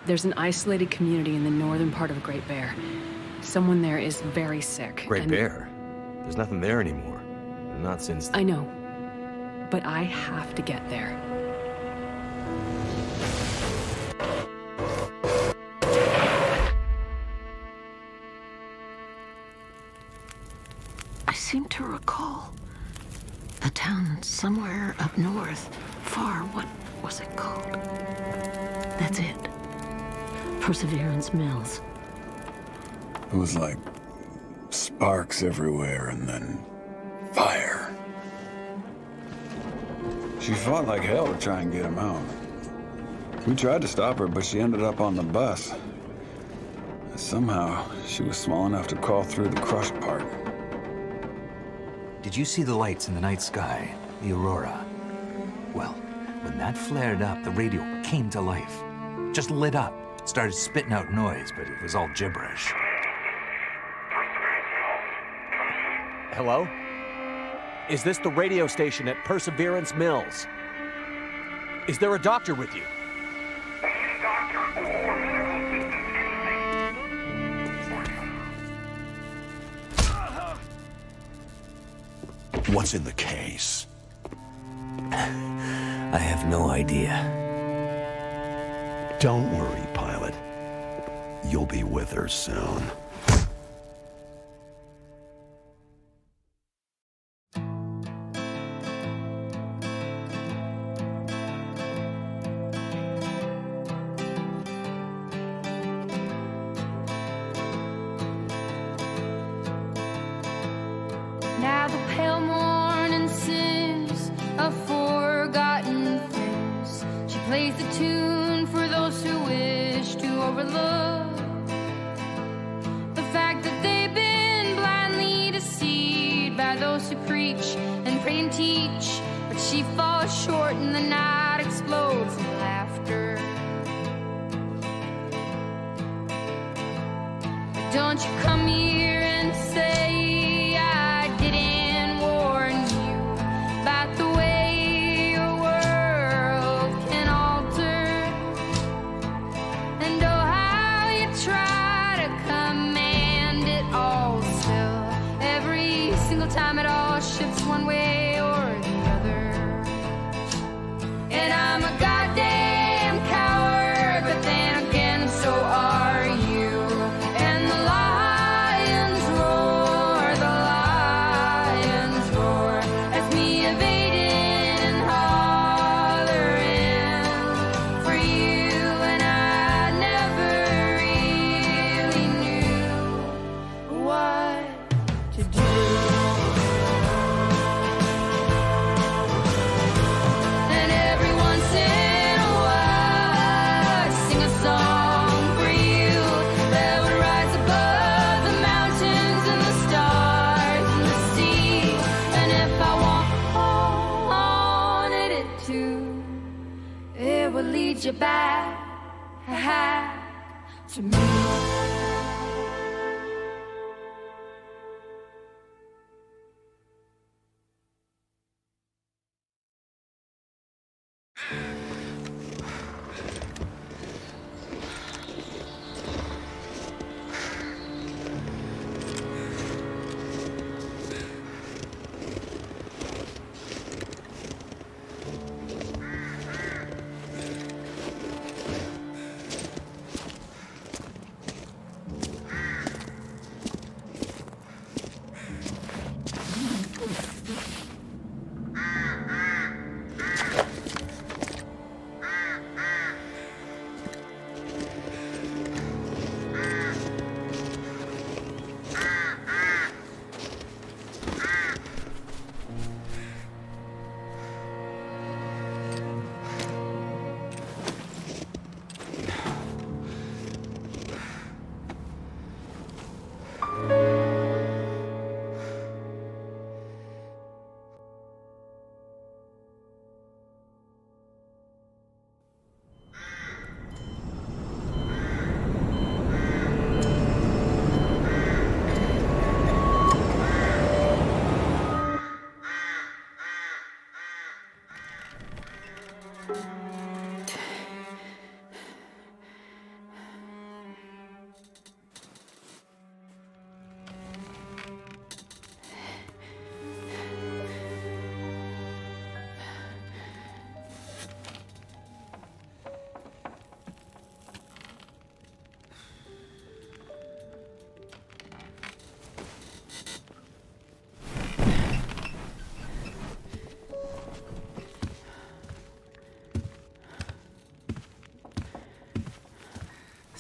There's an isolated community in the northern part of Great Bear. Someone there is very sick. Great Bear? There's nothing there anymore. Not since... I know. But I have to get there. I seem to recall a town somewhere up north, far. What was it called? That's it. Perseverance Mills. It was like sparks everywhere and then fire. She fought like hell to try and get him out. We tried to stop her, but she ended up on the bus. Somehow, she was small enough to crawl through the crushed part. Did you see the lights in the night sky? The aurora? Well, when that flared up, the radio came to life. Just lit up. Started spitting out noise, but it was all gibberish. Hello? Is this the radio station at Perseverance Mills? Is there a doctor with you? What's in the case? I have no idea. Don't worry, pilot. You'll be with her soon. Now the pale morning sings of forgotten things. She plays the tune for those who wish to overlook the fact that they've been blindly deceived by those who preach and pray and teach. But she falls short and the night explodes in laughter. Don't you come here and say I didn't warn you about the way your world can alter. And oh, how you try to command it all still. Every single time it all shifts one way or the other. And I'm a goddamn coward, but then again so are you. And the lions roar as me evading and hollering for you. And I never really knew what to do. And every once in a while I sing a song for you that would rise above the mountains and the stars and the sea. And if I wanted it to, it would lead you back to me.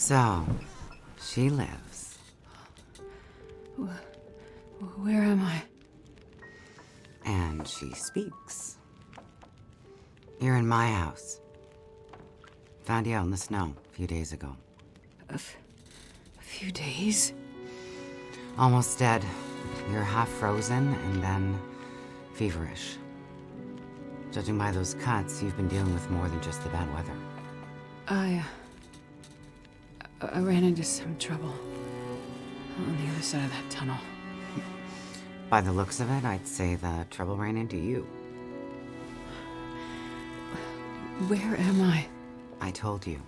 So, she lives. Where am I? And she speaks. You're in my house. Found you out in the snow a few days ago. A few days? Almost dead. You're half frozen and then feverish. Judging by those cuts, you've been dealing with more than just the bad weather. I ran into some trouble on the other side of that tunnel. By the looks of it, I'd say the trouble ran into you. Where am I? I told you.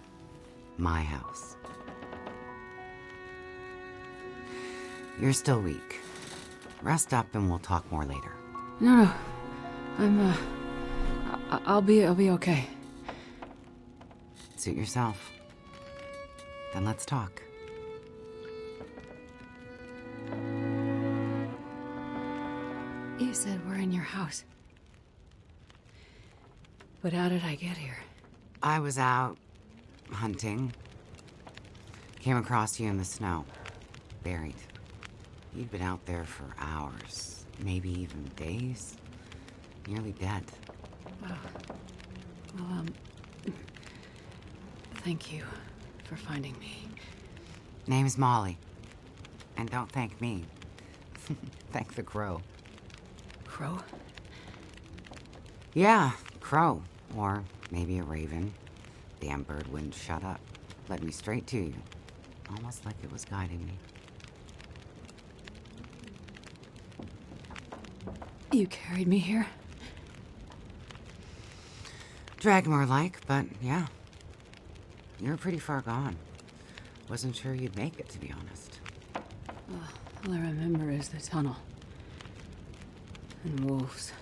My house. You're still weak. Rest up and we'll talk more later. No. I'm, I'll be okay. Suit yourself. Then let's talk. You said we're in your house. But how did I get here? I was out hunting. Came across you in the snow. Buried. You'd been out there for hours, maybe even days. Nearly dead. Wow. Well, thank you for finding me. Name's Molly. And don't thank me. Thank the crow. Crow? Yeah, crow. Or maybe a raven. Damn bird wouldn't shut up. Led me straight to you. Almost like it was guiding me. You carried me here? Drag more like, but yeah. You're pretty far gone. Wasn't sure you'd make it, to be honest. All I remember is the tunnel. And wolves.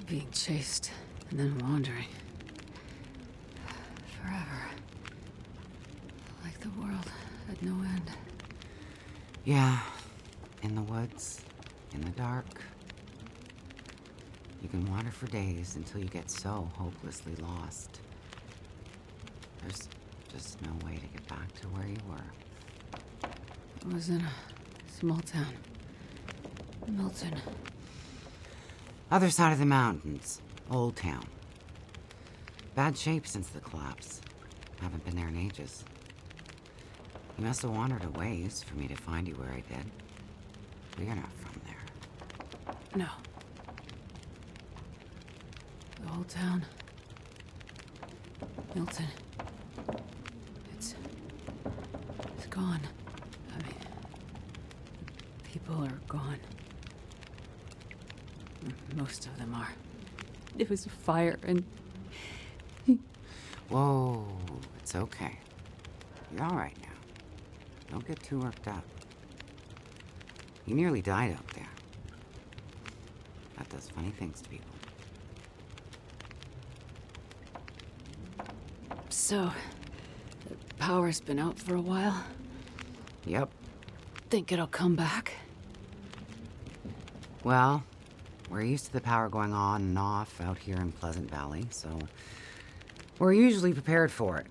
Being chased and then wandering. Forever. Like the world had no end. Yeah. In the woods. In the dark. You can wander for days until you get so hopelessly lost. There's just no way to get back to where you were. It was in a small town. Milton. Other side of the mountains. Old town. Bad shape since the collapse. Haven't been there in ages. You must have wandered a ways for me to find you where I did. But you're not from there. No. The old town. Milton. It's gone. I mean, people are gone. Most of them are. It was a fire and... Whoa, it's okay. You're all right now. Don't get too worked up. You nearly died out there. That does funny things to people. So, the power's been out for a while. Yep. Think it'll come back? Well, we're used to the power going on and off out here in Pleasant Valley, so we're usually prepared for it.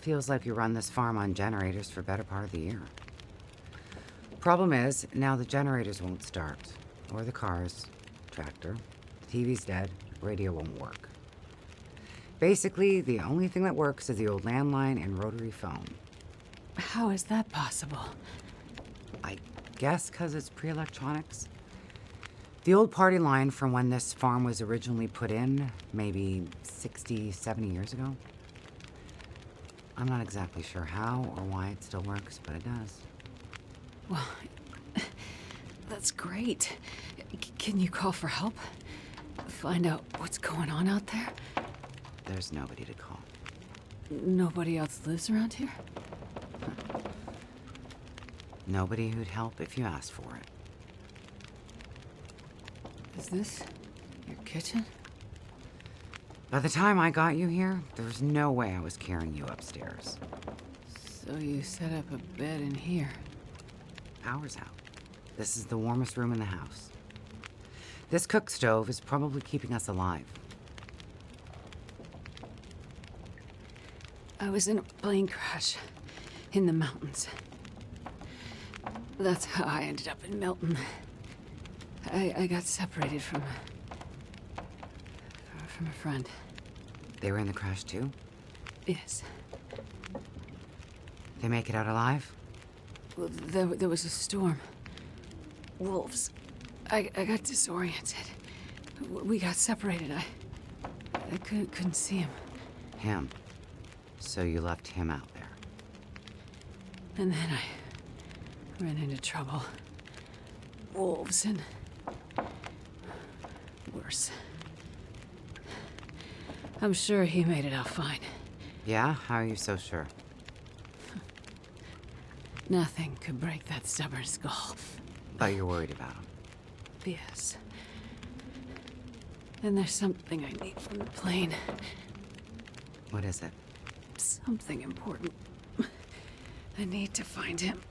Feels like you run this farm on generators for better part of the year. Problem is, now the generators won't start. Or the cars, tractor. The TV's dead, radio won't work. Basically, the only thing that works is the old landline and rotary phone. How is that possible? I guess because it's pre-electronics. The old party line from when this farm was originally put in, maybe 60, 70 years ago. I'm not exactly sure how or why it still works, but it does. Well, that's great. Can you call for help? Find out what's going on out there? There's nobody to call. Nobody else lives around here? Nobody who'd help if you asked for it. Is this your kitchen? By the time I got you here, there was no way I was carrying you upstairs. So you set up a bed in here? Power's out. This is the warmest room in the house. This cook stove is probably keeping us alive. I was in a plane crash in the mountains. That's how I ended up in Milton. I got separated from a friend. They were in the crash too? Yes. They make it out alive? Well, there was a storm. Wolves. I got disoriented. We got separated. I couldn't see him. Him. So you left him out there. And then I ran into trouble. Wolves and worse. I'm sure he made it out fine. Yeah? How are you so sure? Nothing could break that stubborn skull. But you're worried about him. Yes. And there's something I need from the plane. What is it? Something important. I need to find him.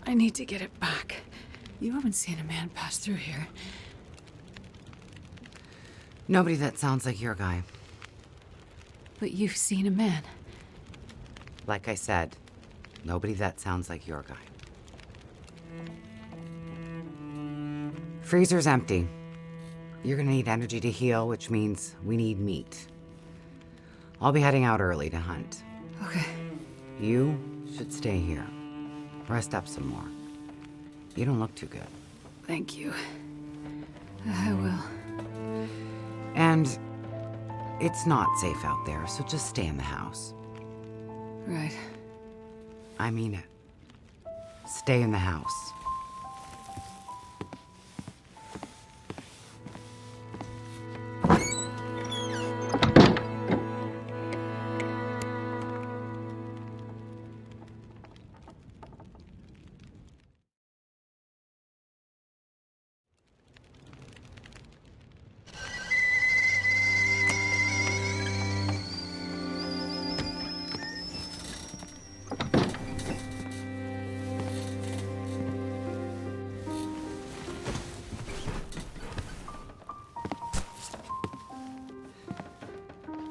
I need to get it back. You haven't seen a man pass through here. Nobody that sounds like your guy. But you've seen a man. Like I said, nobody that sounds like your guy. Freezer's empty. You're gonna need energy to heal, which means we need meat. I'll be heading out early to hunt. Okay. You should stay here. Rest up some more. You don't look too good. Thank you. I will. And it's not safe out there, so just stay in the house. Right. I mean it. Stay in the house.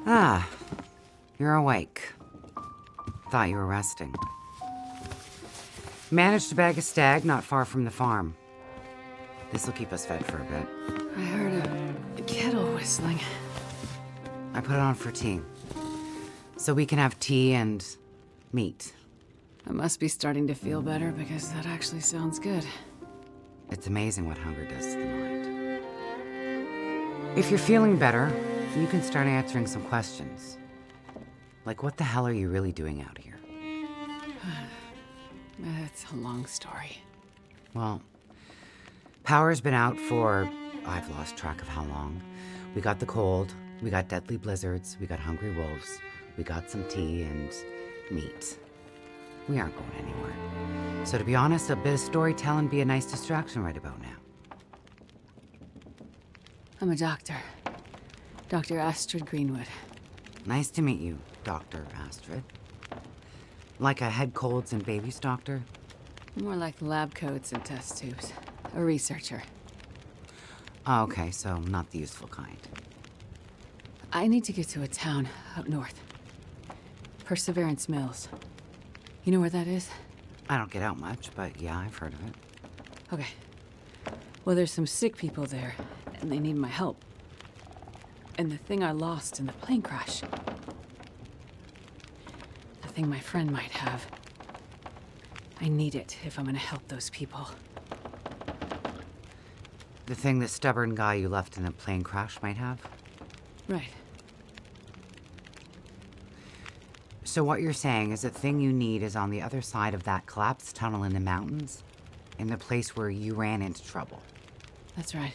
Ah, you're awake. Thought you were resting. Managed to bag a stag not far from the farm. This'll keep us fed for a bit. I heard a kettle whistling. I put it on for tea. So we can have tea and meat. I must be starting to feel better because that actually sounds good. It's amazing what hunger does to the mind. If you're feeling better, you can start answering some questions. Like, what the hell are you really doing out here? It's a long story. Well, power's been out for, I've lost track of how long. We got the cold, we got deadly blizzards, we got hungry wolves, we got some tea and meat. We aren't going anywhere. So to be honest, a bit of storytelling be a nice distraction right about now. I'm a doctor. Dr. Astrid Greenwood. Nice to meet you, Dr. Astrid. Like a head colds and babies doctor? More like lab coats and test tubes. A researcher. Oh, okay, so not the useful kind. I need to get to a town up north. Perseverance Mills. You know where that is? I don't get out much, but yeah, I've heard of it. Okay. Well, there's some sick people there, and they need my help. And the thing I lost in the plane crash. The thing my friend might have. I need it if I'm gonna help those people. The thing the stubborn guy you left in the plane crash might have? Right. So what you're saying is the thing you need is on the other side of that collapsed tunnel in the mountains, in the place where you ran into trouble. That's right.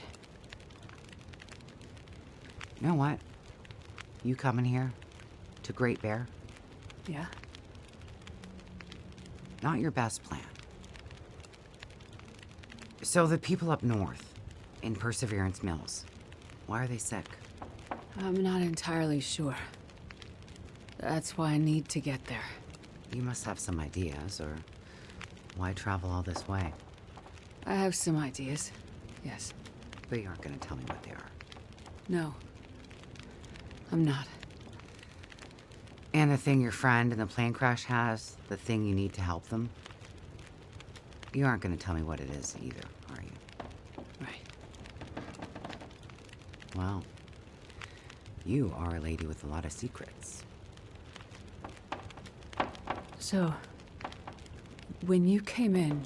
You know what? You coming here to Great Bear? Yeah? Not your best plan. So the people up north, in Perseverance Mills, why are they sick? I'm not entirely sure. That's why I need to get there. You must have some ideas, or why travel all this way? I have some ideas, yes. But you aren't going to tell me what they are. No. I'm not. And the thing your friend in the plane crash has, the thing you need to help them? You aren't going to tell me what it is either, are you? Right. Well, you are a lady with a lot of secrets. So, when you came in,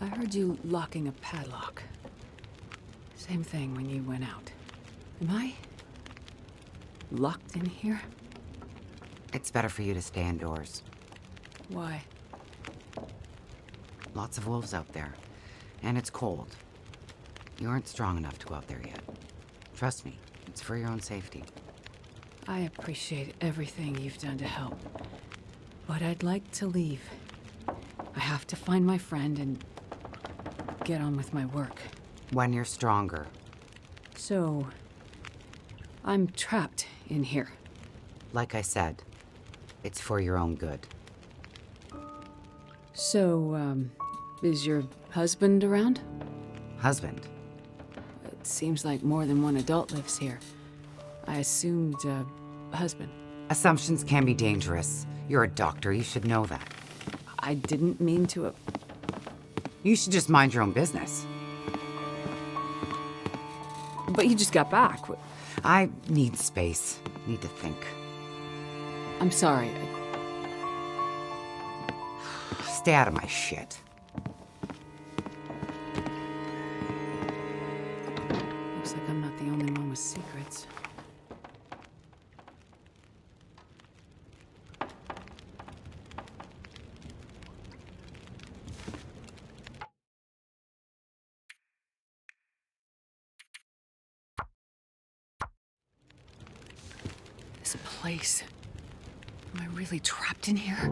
I heard you locking a padlock. Same thing when you went out. Am I locked in here? It's better for you to stay indoors. Why? Lots of wolves out there, and it's cold. You aren't strong enough to go out there yet. Trust me, it's for your own safety. I appreciate everything you've done to help, but I'd like to leave. I have to find my friend and get on with my work. When you're stronger. So, I'm trapped in here. Like I said, it's for your own good. So, is your husband around? Husband? It seems like more than one adult lives here. I assumed, husband. Assumptions can be dangerous. You're a doctor, you should know that. I didn't mean to. You should just mind your own business. But you just got back. I need space. Need to think. I'm sorry. Stay out of my shit. Looks like I'm not the only one with secrets. This place. Am I really trapped in here?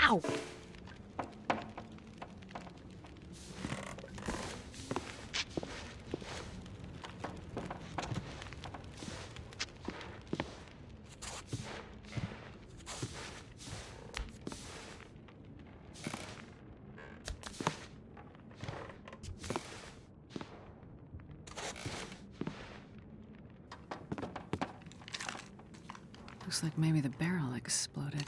Ow! Looks like maybe the barrel exploded.